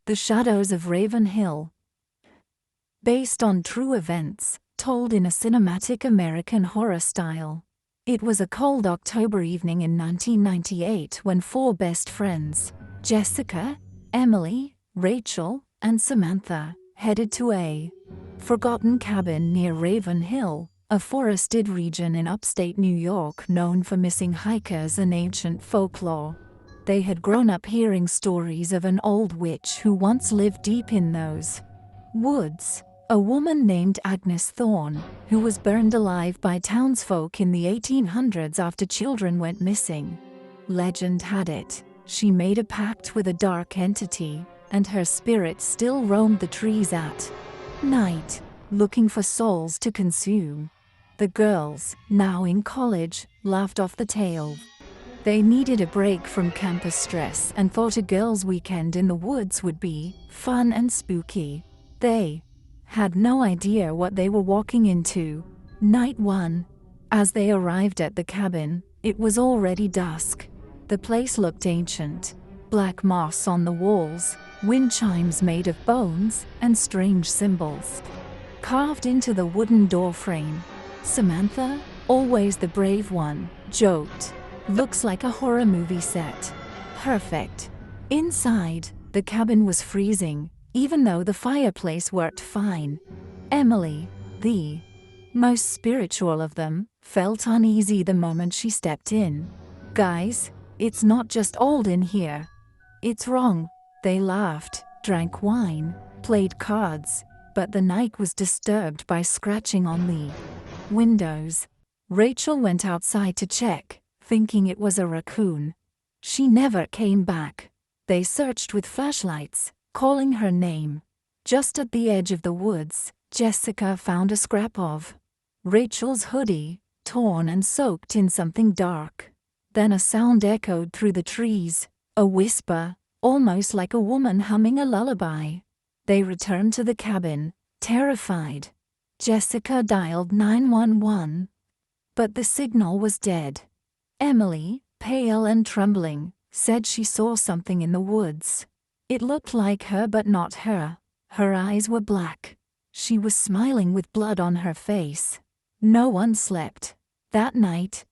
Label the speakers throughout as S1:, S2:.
S1: The Shadows of Raven Hill. Based on true events, told in a cinematic American horror style. It was a cold October evening in 1998 when four best friends, Jessica, Emily, Rachel, and Samantha, headed to a forgotten cabin near Raven Hill, a forested region in upstate New York known for missing hikers and ancient folklore. They had grown up hearing stories of an old witch who once lived deep in those woods. A woman named Agnes Thorne, who was burned alive by townsfolk in the 1800s after children went missing. Legend had it, she made a pact with a dark entity, and her spirit still roamed the trees at night, looking for souls to consume. The girls, now in college, laughed off the tale. They needed a break from campus stress and thought a girls' weekend in the woods would be fun and spooky. They had no idea what they were walking into. Night 1. As they arrived at the cabin, it was already dusk. The place looked ancient. Black moss on the walls, wind chimes made of bones, and strange symbols carved into the wooden door frame. Samantha, always the brave one, joked, "Looks like a horror movie set." Perfect. Inside, the cabin was freezing, even though the fireplace worked fine. Emily, the most spiritual of them, felt uneasy the moment she stepped in. "Guys, it's not just old in here. It's wrong." They laughed, drank wine, played cards, but the night was disturbed by scratching on the windows. Rachel went outside to check, thinking it was a raccoon. She never came back. They searched with flashlights, calling her name. Just at the edge of the woods, Jessica found a scrap of Rachel's hoodie, torn and soaked in something dark. Then a sound echoed through the trees, a whisper, almost like a woman humming a lullaby. They returned to the cabin, terrified. Jessica dialed 911, but the signal was dead. Emily, pale and trembling, said she saw something in the woods. It looked like her but not her. Her eyes were black. She was smiling with blood on her face. No one slept that night.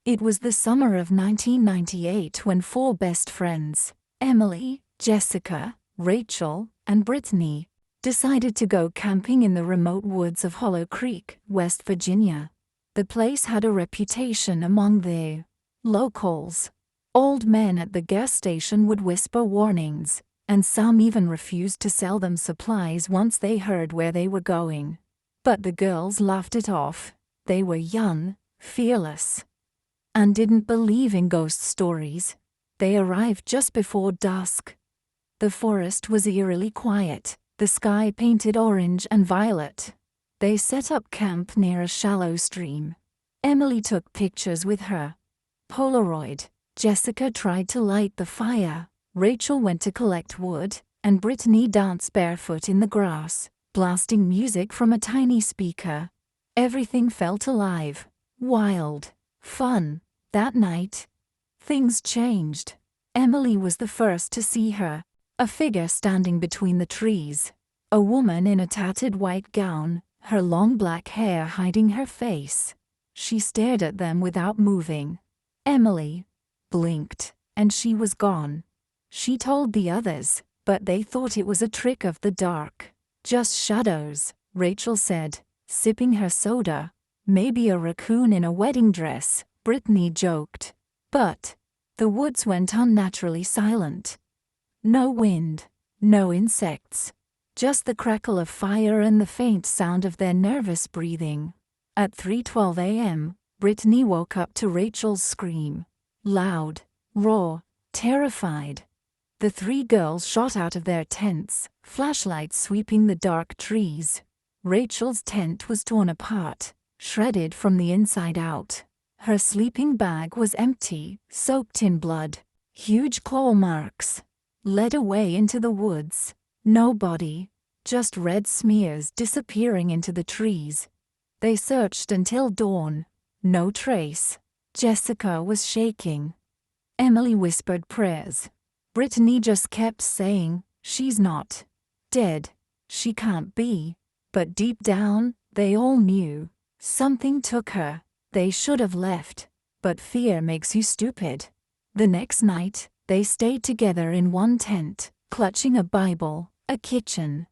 S1: It was the summer of 1998 when four best friends, Emily, Jessica, Rachel, and Brittany, decided to go camping in the remote woods of Hollow Creek, West Virginia. The place had a reputation among the locals. Old men at the gas station would whisper warnings, and some even refused to sell them supplies once they heard where they were going. But the girls laughed it off. They were young, fearless, and didn't believe in ghost stories. They arrived just before dusk. The forest was eerily quiet, the sky painted orange and violet. They set up camp near a shallow stream. Emily took pictures with her Polaroid. Jessica tried to light the fire. Rachel went to collect wood, and Brittany danced barefoot in the grass, blasting music from a tiny speaker. Everything felt alive, wild, fun. That night, things changed. Emily was the first to see her, a figure standing between the trees. A woman in a tattered white gown, her long black hair hiding her face. She stared at them without moving. Emily blinked, and she was gone. She told the others, but they thought it was a trick of the dark. "Just shadows," Rachel said, sipping her soda. "Maybe a raccoon in a wedding dress," Brittany joked. But the woods went unnaturally silent. No wind, no insects, just the crackle of fire and the faint sound of their nervous breathing. At 3:12 a.m., Brittany woke up to Rachel's scream. Loud, raw, terrified. The three girls shot out of their tents, flashlights sweeping the dark trees. Rachel's tent was torn apart, shredded from the inside out. Her sleeping bag was empty, soaked in blood. Huge claw marks led away into the woods. No body, just red smears disappearing into the trees. They searched until dawn. No trace. Jessica was shaking. Emily whispered prayers. Brittany just kept saying, "She's not dead. She can't be." But deep down, they all knew. Something took her. They should have left. But fear makes you stupid. The next night, they stayed together in one tent, clutching a Bible, a kitchen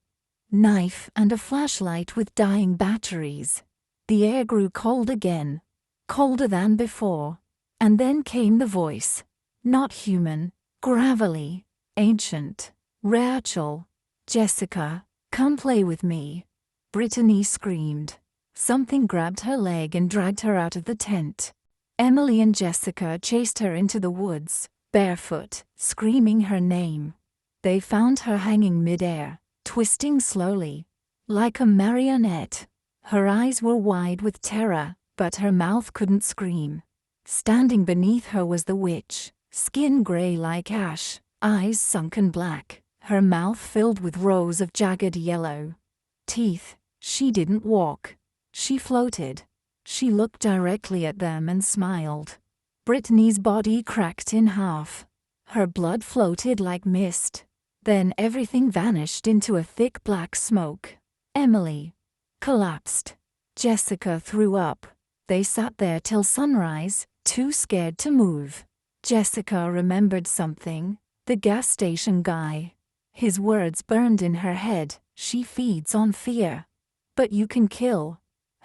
S1: knife, and a flashlight with dying batteries. The air grew cold again, colder than before. And then came the voice. Not human, gravelly, ancient. "Rachel, Jessica, come play with me." Brittany screamed. Something grabbed her leg and dragged her out of the tent. Emily and Jessica chased her into the woods, barefoot, screaming her name. They found her hanging midair, twisting slowly, like a marionette. Her eyes were wide with terror, but her mouth couldn't scream. Standing beneath her was the witch, skin gray like ash, eyes sunken black, her mouth filled with rows of jagged yellow teeth. She didn't walk. She floated. She looked directly at them and smiled. Brittany's body cracked in half. Her blood floated like mist. Then everything vanished into a thick black smoke. Emily collapsed. Jessica threw up. They sat there till sunrise, too scared to move. Jessica remembered something. The gas station guy. His words burned in her head. "She feeds on fear. But you can kill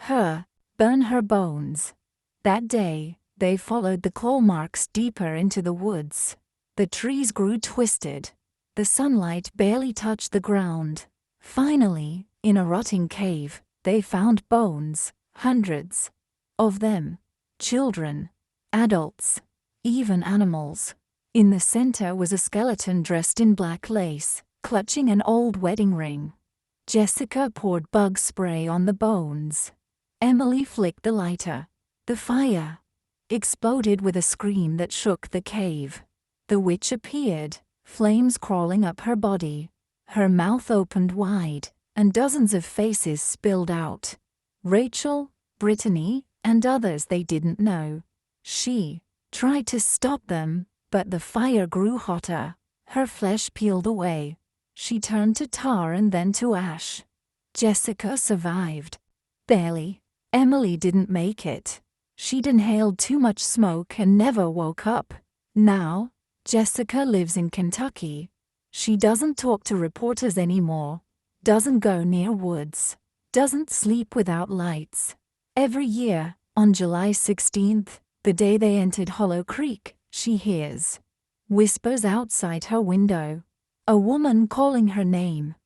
S1: her, burn her bones." That day, they followed the claw marks deeper into the woods. The trees grew twisted. The sunlight barely touched the ground. Finally, in a rotting cave, they found bones, hundreds of them. Children, adults, even animals. In the center was a skeleton dressed in black lace, clutching an old wedding ring. Jessica poured bug spray on the bones. Emily flicked the lighter. The fire exploded with a scream that shook the cave. The witch appeared, flames crawling up her body. Her mouth opened wide, and dozens of faces spilled out. Rachel, Brittany, and others they didn't know. She tried to stop them, but the fire grew hotter. Her flesh peeled away. She turned to tar and then to ash. Jessica survived. Barely. Emily didn't make it. She'd inhaled too much smoke and never woke up. Now, Jessica lives in Kentucky. She doesn't talk to reporters anymore, doesn't go near woods, doesn't sleep without lights. Every year, on July 16th, the day they entered Hollow Creek, she hears whispers outside her window. A woman calling her name.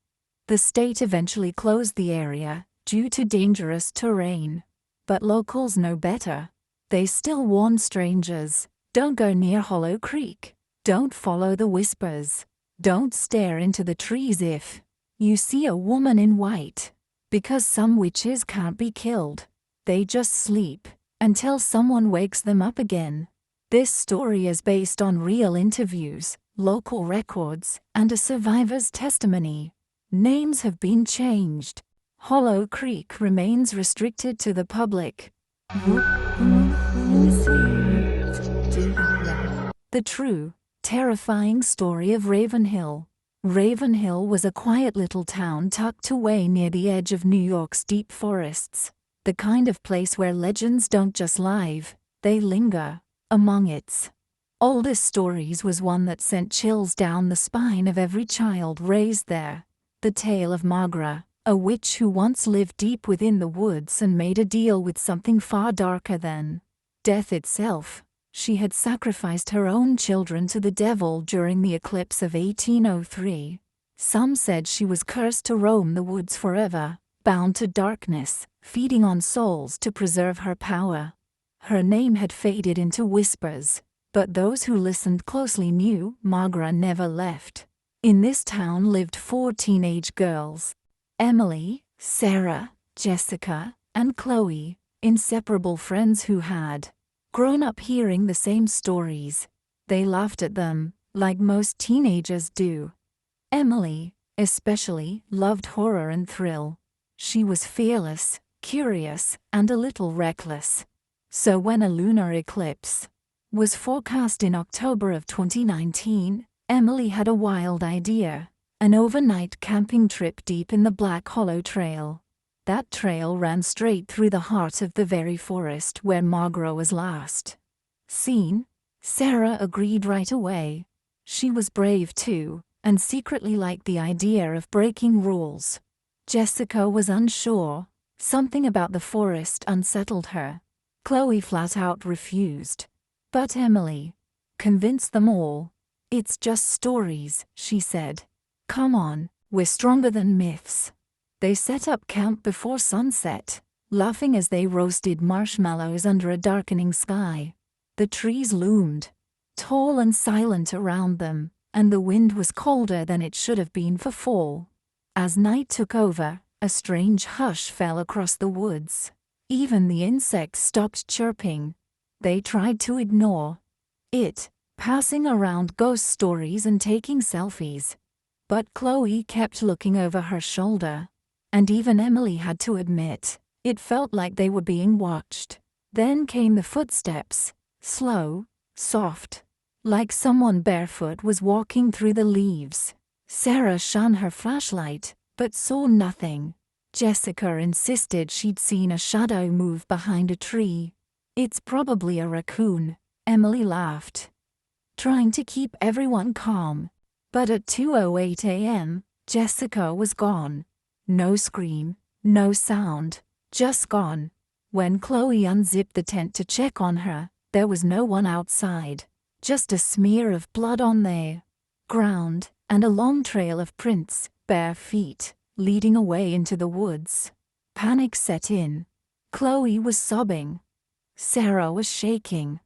S1: The state eventually closed the area due to dangerous terrain. But locals know better. They still warn strangers, "Don't go near Hollow Creek. Don't follow the whispers. Don't stare into the trees if you see a woman in white." Because some witches can't be killed. They just sleep until someone wakes them up again. This story is based on real interviews, local records, and a survivor's testimony. Names have been changed. Hollow Creek remains restricted to the public. The true, terrifying story of Ravenhill. Ravenhill was a quiet little town tucked away near the edge of New York's deep forests. The kind of place where legends don't just live, they linger. Among its oldest stories was one that sent chills down the spine of every child raised there. The tale of Magra, a witch who once lived deep within the woods and made a deal with something far darker than death itself. She had sacrificed her own children to the devil during the eclipse of 1803. Some said she was cursed to roam the woods forever, bound to darkness, feeding on souls to preserve her power. Her name had faded into whispers, but those who listened closely knew Magra never left. In this town lived 4 teenage girls: Emily, Sarah, Jessica, and Chloe, inseparable friends who had grown up hearing the same stories. They laughed at them, like most teenagers do. Emily, especially, loved horror and thrill. She was fearless, curious, and a little reckless. So when a lunar eclipse was forecast in October of 2019, Emily had a wild idea: an overnight camping trip deep in the Black Hollow Trail. That trail ran straight through the heart of the very forest where Margaret was last seen. Sarah agreed right away. She was brave too, and secretly liked the idea of breaking rules. Jessica was unsure. Something about the forest unsettled her. Chloe flat out refused. But Emily convinced them all. "It's just stories," she said. "Come on, we're stronger than myths." They set up camp before sunset, laughing as they roasted marshmallows under a darkening sky. The trees loomed, tall and silent around them, and the wind was colder than it should have been for fall. As night took over, a strange hush fell across the woods. Even the insects stopped chirping. They tried to ignore it, passing around ghost stories and taking selfies. But Chloe kept looking over her shoulder. And even Emily had to admit, it felt like they were being watched. Then came the footsteps, slow, soft, like someone barefoot was walking through the leaves. Sarah shone her flashlight, but saw nothing. Jessica insisted she'd seen a shadow move behind a tree. "It's probably a raccoon," Emily laughed, trying to keep everyone calm. But at 2:08 a.m., Jessica was gone. No scream, no sound, just gone. When Chloe unzipped the tent to check on her, there was no one outside, just a smear of blood on the ground, and a long trail of prints, bare feet, leading away into the woods. Panic set in. Chloe was sobbing. Sarah was shaking.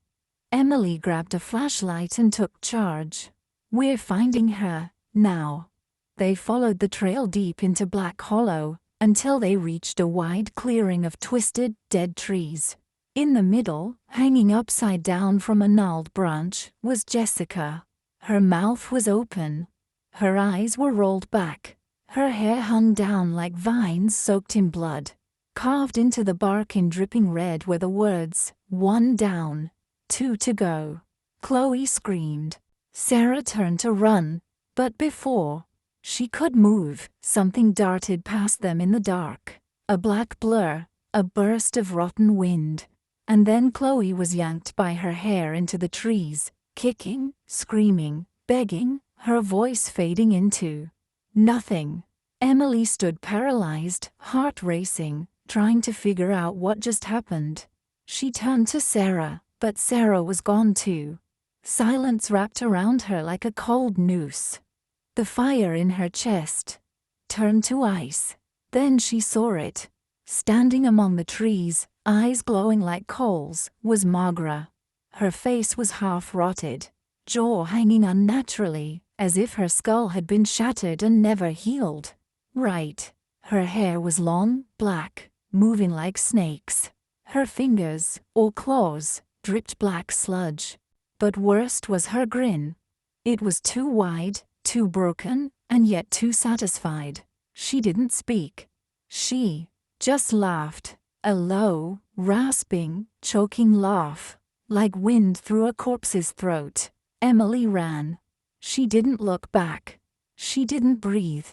S1: Emily grabbed a flashlight and took charge. "We're finding her, now." They followed the trail deep into Black Hollow, until they reached a wide clearing of twisted, dead trees. In the middle, hanging upside down from a gnarled branch, was Jessica. Her mouth was open. Her eyes were rolled back. Her hair hung down like vines soaked in blood. Carved into the bark in dripping red were the words, "One down, 2 to go." Chloe screamed. Sarah turned to run, but before she could move, something darted past them in the dark. A black blur, a burst of rotten wind. And then Chloe was yanked by her hair into the trees, kicking, screaming, begging, her voice fading into nothing. Emily stood paralyzed, heart racing, trying to figure out what just happened. She turned to Sarah, but Sarah was gone too. Silence wrapped around her like a cold noose. The fire in her chest turned to ice. Then she saw it. Standing among the trees, eyes glowing like coals, was Margaret. Her face was half rotted, jaw hanging unnaturally, as if her skull had been shattered and never healed. Right. Her hair was long, black, moving like snakes. Her fingers, or claws, dripped black sludge. But worst was her grin. It was too wide, too broken, and yet too satisfied. She didn't speak. She just laughed, a low, rasping, choking laugh, like wind through a corpse's throat. Emily ran. She didn't look back. She didn't breathe.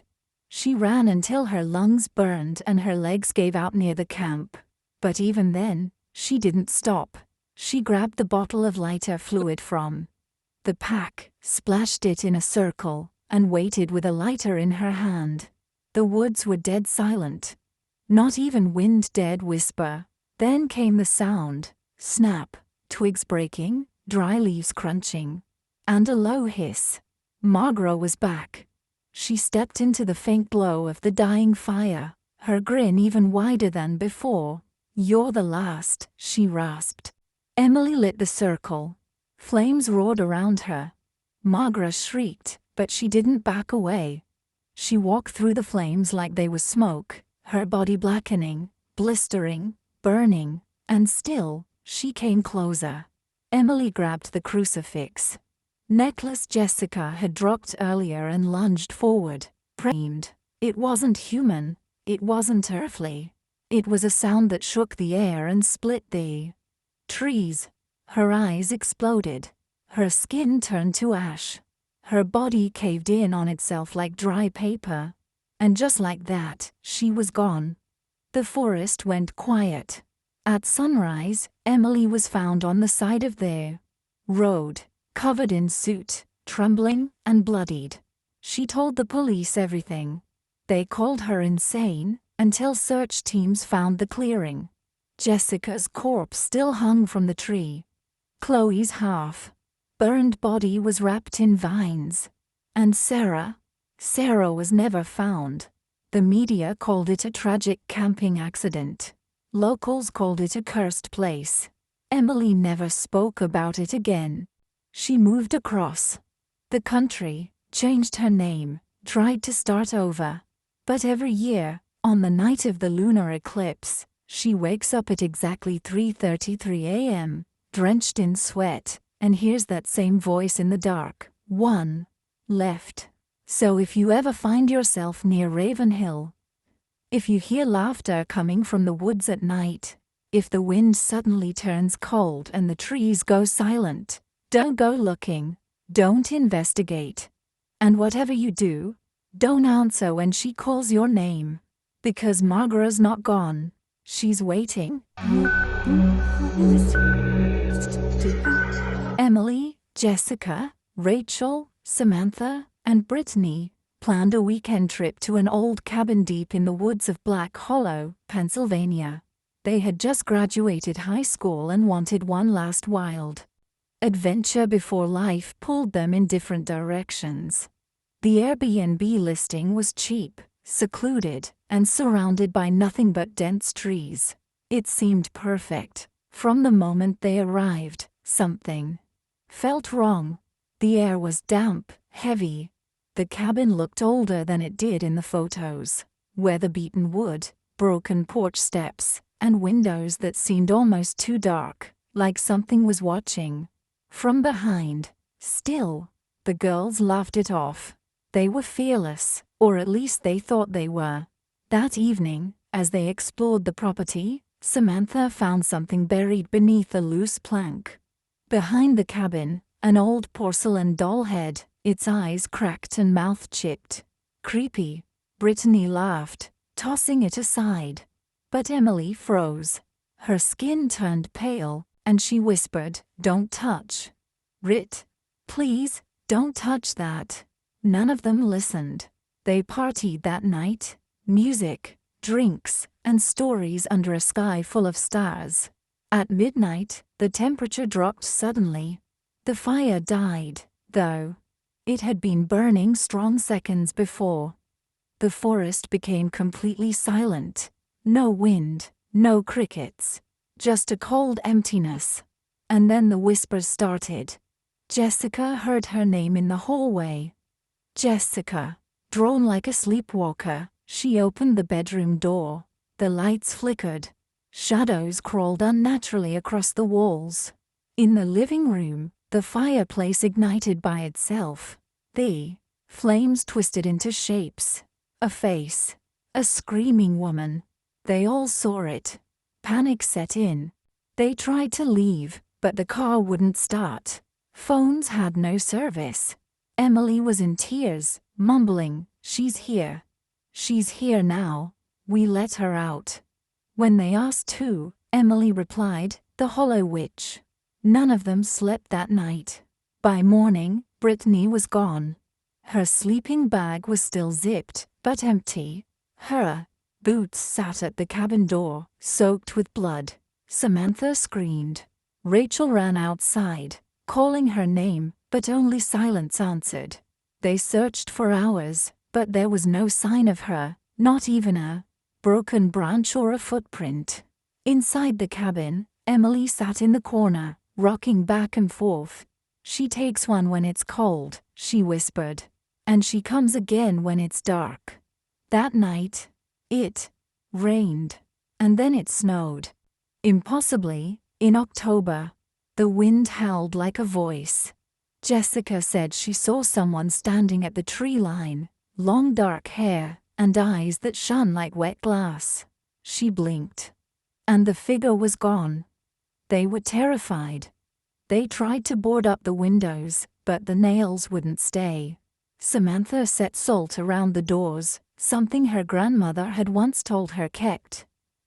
S1: She ran until her lungs burned and her legs gave out near the camp. But even then, she didn't stop. She grabbed the bottle of lighter fluid from the pack, splashed it in a circle, and waited with a lighter in her hand. The woods were dead silent. Not even wind dared whisper. Then came the sound: snap, twigs breaking, dry leaves crunching, and a low hiss. Margaret was back. She stepped into the faint glow of the dying fire, her grin even wider than before. "You're the last," she rasped. Emily lit the circle. Flames roared around her. Margaret shrieked, but she didn't back away. She walked through the flames like they were smoke, her body blackening, blistering, burning, and still, she came closer. Emily grabbed the crucifix necklace Jessica had dropped earlier and lunged forward, prayed. It wasn't human. It wasn't earthly. It was a sound that shook the air and split the trees. Her eyes exploded. Her skin turned to ash. Her body caved in on itself like dry paper. And just like that, she was gone. The forest went quiet. At sunrise, Emily was found on the side of their road, covered in soot, trembling, and bloodied. She told the police everything. They called her insane, until search teams found the clearing. Jessica's corpse still hung from the tree. Chloe's half-burned body was wrapped in vines. And Sarah was never found. The media called it a tragic camping accident. Locals called it a cursed place. Emily never spoke about it again. She moved across the country, changed her name, tried to start over. But every year, on the night of the lunar eclipse, she wakes up at exactly 3:33 a.m., drenched in sweat, and hears that same voice in the dark. One left. So if you ever find yourself near Ravenhill, if you hear laughter coming from the woods at night, if the wind suddenly turns cold and the trees go silent, don't go looking, don't investigate. And whatever you do, don't answer when she calls your name. Because Margaret's not gone. She's waiting. Emily, Jessica, Rachel, Samantha, and Brittany planned a weekend trip to an old cabin deep in the woods of Black Hollow, Pennsylvania. They had just graduated high school and wanted one last wild adventure before life pulled them in different directions. The Airbnb listing was cheap, secluded, and surrounded by nothing but dense trees. It seemed perfect. From the moment they arrived, something felt wrong. The air was damp, heavy. The cabin looked older than it did in the photos. Weather-beaten wood, broken porch steps, and windows that seemed almost too dark, like something was watching from behind. Still, the girls laughed it off. They were fearless, or at least they thought they were. That evening, as they explored the property, Samantha found something buried beneath a loose plank. Behind the cabin, an old porcelain doll head, its eyes cracked and mouth chipped. Creepy. Brittany laughed, tossing it aside. But Emily froze. Her skin turned pale, and she whispered, "Don't touch. Rit, please, don't touch that." None of them listened. They partied that night. Music, drinks, and stories under a sky full of stars. At midnight, the temperature dropped suddenly. The fire died, though. It had been burning strong seconds before. The forest became completely silent. No wind, no crickets. Just a cold emptiness. And then the whispers started. Jessica heard her name in the hallway. Jessica. Drawn like a sleepwalker, she opened the bedroom door. The lights flickered. Shadows crawled unnaturally across the walls. In the living room, the fireplace ignited by itself. The flames twisted into shapes. A face. A screaming woman. They all saw it. Panic set in. They tried to leave, but the car wouldn't start. Phones had no service. Emily was in tears, mumbling, "She's here. She's here now. We let her out." When they asked who, Emily replied, "The Hollow Witch." None of them slept that night. By morning, Brittany was gone. Her sleeping bag was still zipped, but empty. Her boots sat at the cabin door, soaked with blood. Samantha screamed. Rachel ran outside, calling her name, but only silence answered. They searched for hours, but there was no sign of her, not even a broken branch or a footprint. Inside the cabin, Emily sat in the corner, rocking back and forth. "She takes one when it's cold," she whispered. "And she comes again when it's dark." That night, it rained. And then it snowed. Impossibly, in October. The wind howled like a voice. Jessica said she saw someone standing at the tree line, long dark hair, and eyes that shone like wet glass. She blinked. And the figure was gone. They were terrified. They tried to board up the windows, but the nails wouldn't stay. Samantha set salt around the doors, something her grandmother had once told her kept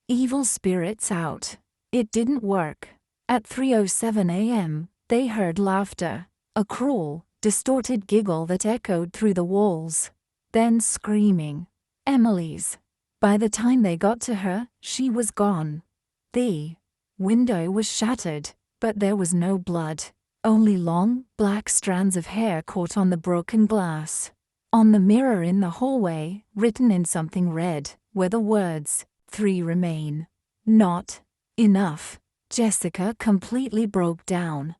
S1: evil spirits out. It didn't work. At 3:07 a.m., they heard laughter, a cruel, distorted giggle that echoed through the walls. Then screaming. Emily's. By the time they got to her, she was gone. The window was shattered, but there was no blood. Only long, black strands of hair caught on the broken glass. On the mirror in the hallway, written in something red, were the words, "3 remain." Not enough. Jessica completely broke down.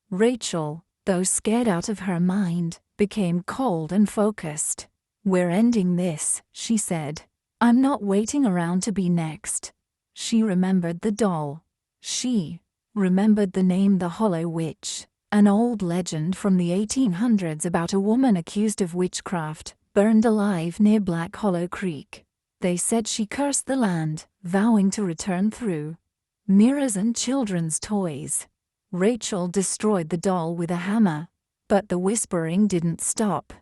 S1: Rachel, though scared out of her mind, became cold and focused. "We're ending this," she said. "I'm not waiting around to be next." She remembered the doll. She remembered the name the Hollow Witch, an old legend from the 1800s about a woman accused of witchcraft, burned alive near Black Hollow Creek. They said she cursed the land, vowing to return through mirrors and children's toys. Rachel destroyed the doll with a hammer, but the whispering didn't stop.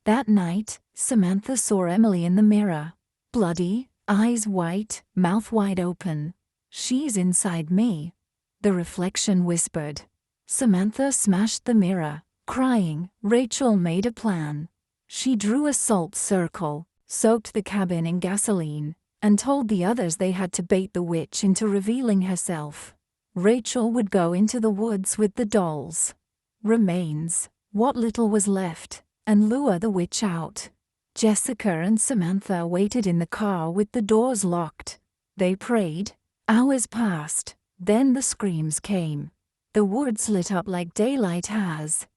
S1: That night, Samantha saw Emily in the mirror. Bloody, eyes white, mouth wide open. "She's inside me," the reflection whispered. Samantha smashed the mirror. Crying, Rachel made a plan. She drew a salt circle, soaked the cabin in gasoline, and told the others they had to bait the witch into revealing herself. Rachel would go into the woods with the dolls' remains, what little was left, and lure the witch out. Jessica and Samantha waited in the car with the doors locked. They prayed. Hours passed. Then the screams came. The woods lit up like daylight has.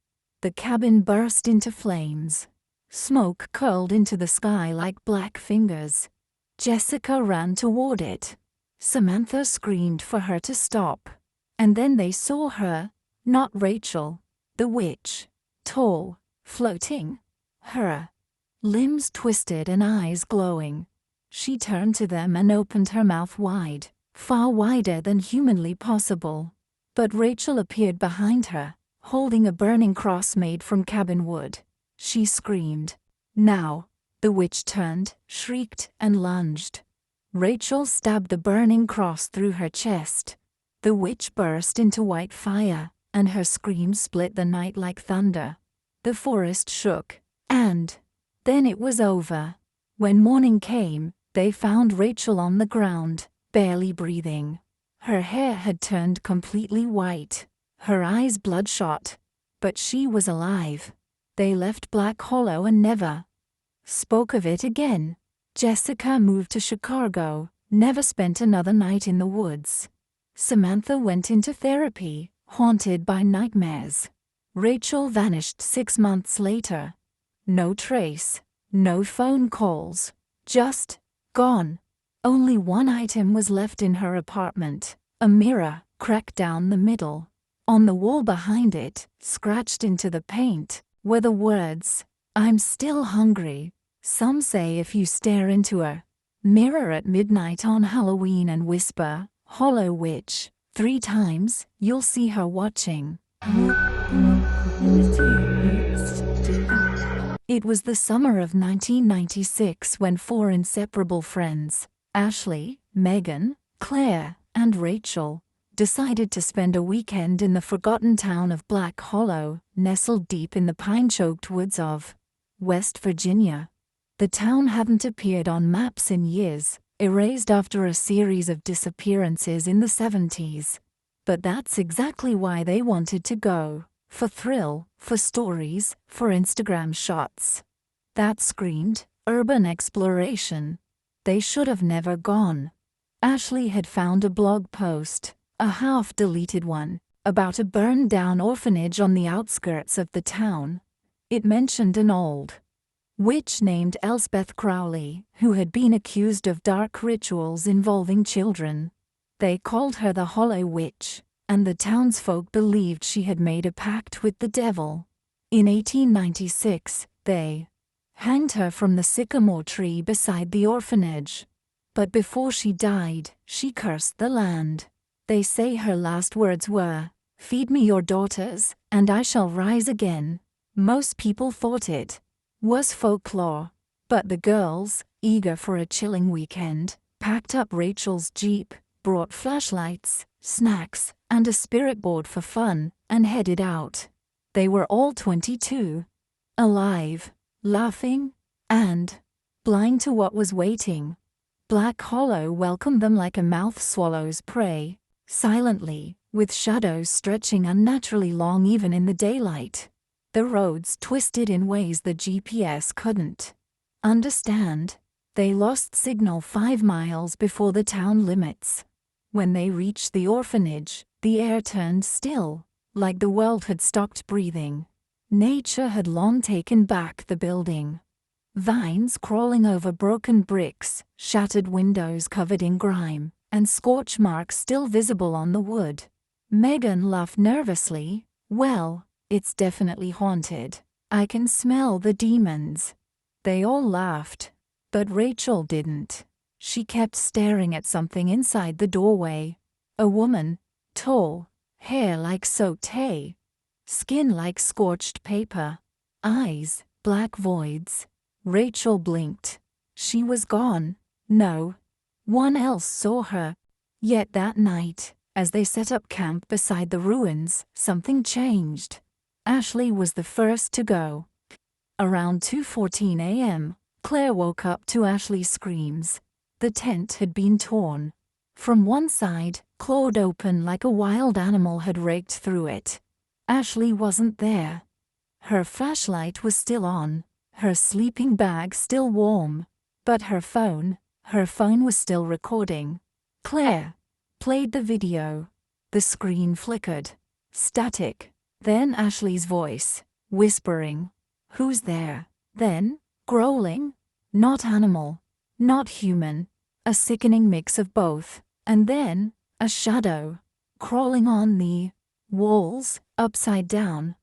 S1: The cabin burst into flames. Smoke curled into the sky like black fingers. Jessica ran toward it. Samantha screamed for her to stop. And then they saw her, not Rachel, the witch, tall, floating. Her limbs twisted and eyes glowing. She turned to them and opened her mouth wide, far wider than humanly possible. But Rachel appeared behind her, holding a burning cross made from cabin wood. She screamed. Now, the witch turned, shrieked, and lunged. Rachel stabbed the burning cross through her chest. The witch burst into white fire, and her scream split the night like thunder. The forest shook, and then it was over. When morning came, they found Rachel on the ground, barely breathing. Her hair had turned completely white, her eyes bloodshot, but she was alive. They left Black Hollow and never spoke of it again. Jessica moved to Chicago, never spent another night in the woods. Samantha went into therapy, haunted by nightmares. Rachel vanished 6 months later. No trace, no phone calls, just gone. Only one item was left in her apartment, a mirror, cracked down the middle. On the wall behind it, scratched into the paint, were the words, "I'm still hungry." Some say if you stare into a mirror at midnight on Halloween and whisper, "Hollow Witch," 3 times, you'll see her watching. It was the summer of 1996 when 4 inseparable friends, Ashley, Megan, Claire, and Rachel, decided to spend a weekend in the forgotten town of Black Hollow, nestled deep in the pine-choked woods of West Virginia. The town hadn't appeared on maps in years, erased after a series of disappearances in the 70s. But that's exactly why they wanted to go. For thrill, for stories, for Instagram shots. That screamed urban exploration. They should have never gone. Ashley had found a blog post, a half-deleted one, about a burned-down orphanage on the outskirts of the town. It mentioned an old witch named Elspeth Crowley, who had been accused of dark rituals involving children. They called her the Hollow Witch, and the townsfolk believed she had made a pact with the devil. In 1896, they hanged her from the sycamore tree beside the orphanage. But before she died, she cursed the land. They say her last words were, "Feed me your daughters, and I shall rise again." Most people thought it was folklore, but the girls, eager for a chilling weekend, packed up Rachel's Jeep, brought flashlights, snacks, and a spirit board for fun, and headed out. They were all 22, alive, laughing, and blind to what was waiting. Black Hollow welcomed them like a mouth swallows prey, silently, with shadows stretching unnaturally long even in the daylight. The roads twisted in ways the GPS couldn't understand. They lost signal 5 miles before the town limits. When they reached the orphanage, the air turned still, like the world had stopped breathing. Nature had long taken back the building. Vines crawling over broken bricks, shattered windows covered in grime, and scorch marks still visible on the wood. Megan laughed nervously. "Well, it's definitely haunted. I can smell the demons." They all laughed, but Rachel didn't. She kept staring at something inside the doorway. A woman, tall, hair like soaked hay, skin like scorched paper, eyes, black voids. Rachel blinked. She was gone. No one else saw her. Yet that night, as they set up camp beside the ruins, something changed. Ashley was the first to go. Around 2:14 a.m., Claire woke up to Ashley's screams. The tent had been torn from one side, clawed open like a wild animal had raked through it. Ashley wasn't there. Her flashlight was still on, her sleeping bag still warm, but her phone was still recording. Claire played the video. The screen flickered. Static. Then Ashley's voice, whispering, "Who's there?" Then, growling. Not animal, not human, a sickening mix of both. And then, a shadow, crawling on the walls, upside down,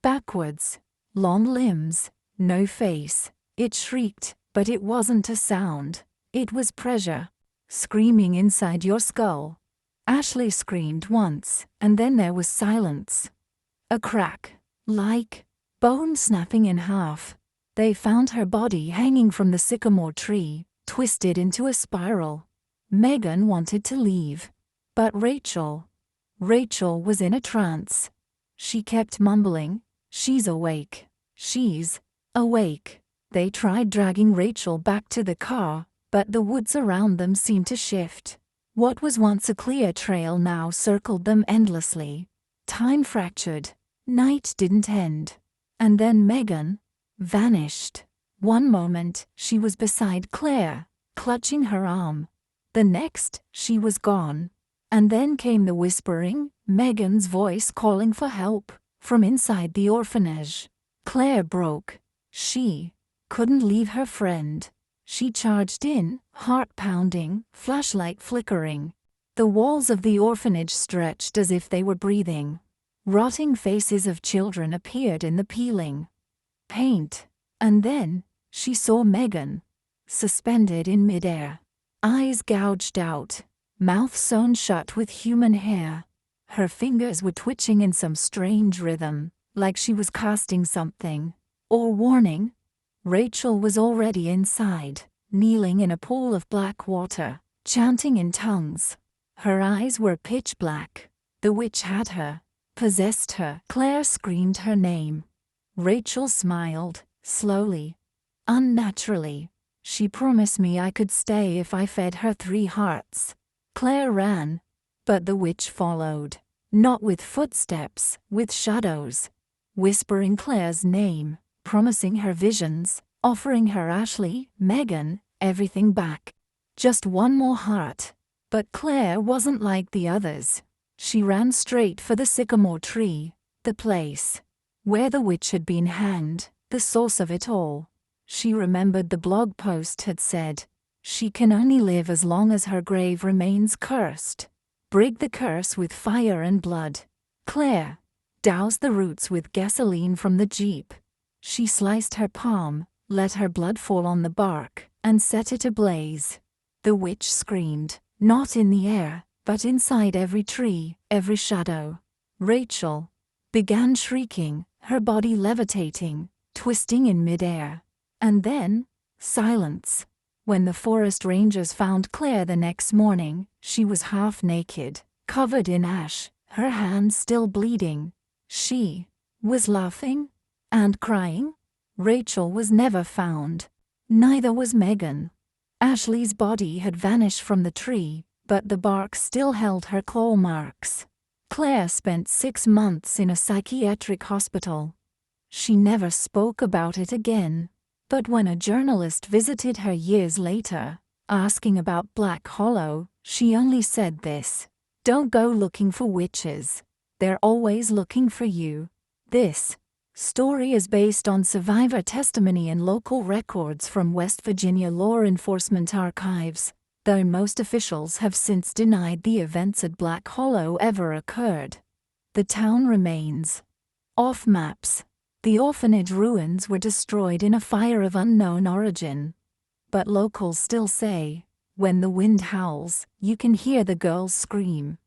S1: backwards, long limbs, no face. It shrieked, but it wasn't a sound. It was pressure, screaming inside your skull. Ashley screamed once, and then there was silence. A crack, like bone snapping in half. They found her body hanging from the sycamore tree, twisted into a spiral. Megan wanted to leave, but Rachel was in a trance. She kept mumbling, "She's awake. She's awake." They tried dragging Rachel back to the car, but the woods around them seemed to shift. What was once a clear trail now circled them endlessly. Time fractured. Night didn't end. And then Megan vanished. One moment, she was beside Claire, clutching her arm. The next, she was gone. And then came the whispering, Megan's voice calling for help, from inside the orphanage. Claire broke. She couldn't leave her friend. She charged in, heart pounding, flashlight flickering. The walls of the orphanage stretched as if they were breathing. Rotting faces of children appeared in the peeling paint. And then, she saw Megan, suspended in midair. Eyes gouged out, mouth sewn shut with human hair. Her fingers were twitching in some strange rhythm, like she was casting something, or warning. Rachel was already inside, kneeling in a pool of black water, chanting in tongues. Her eyes were pitch black. The witch had her, possessed her. Claire screamed her name. Rachel smiled, slowly, unnaturally. She promised me I could stay if I fed her 3 hearts. Claire ran, but the witch followed, not with footsteps, with shadows, whispering Claire's name, promising her visions, offering her Ashley, Megan, everything back. Just one more heart. But Claire wasn't like the others. She ran straight for the sycamore tree, the place where the witch had been hanged, the source of it all. She remembered the blog post had said, "She can only live as long as her grave remains cursed. Break the curse with fire and blood." Claire doused the roots with gasoline from the Jeep. She sliced her palm, let her blood fall on the bark, and set it ablaze. The witch screamed, not in the air, but inside every tree, every shadow. Rachel began shrieking, her body levitating, twisting in midair. And then, silence. When the forest rangers found Claire the next morning, she was half naked, covered in ash, her hands still bleeding. She was laughing and crying. Rachel was never found. Neither was Megan. Ashley's body had vanished from the tree, but the bark still held her claw marks. Claire spent 6 months in a psychiatric hospital. She never spoke about it again. But when a journalist visited her years later, asking about Black Hollow, she only said this: "Don't go looking for witches. They're always looking for you." This story is based on survivor testimony and local records from West Virginia law enforcement archives, though most officials have since denied the events at Black Hollow ever occurred. The town remains off maps. The orphanage ruins were destroyed in a fire of unknown origin. But locals still say, when the wind howls, you can hear the girls scream.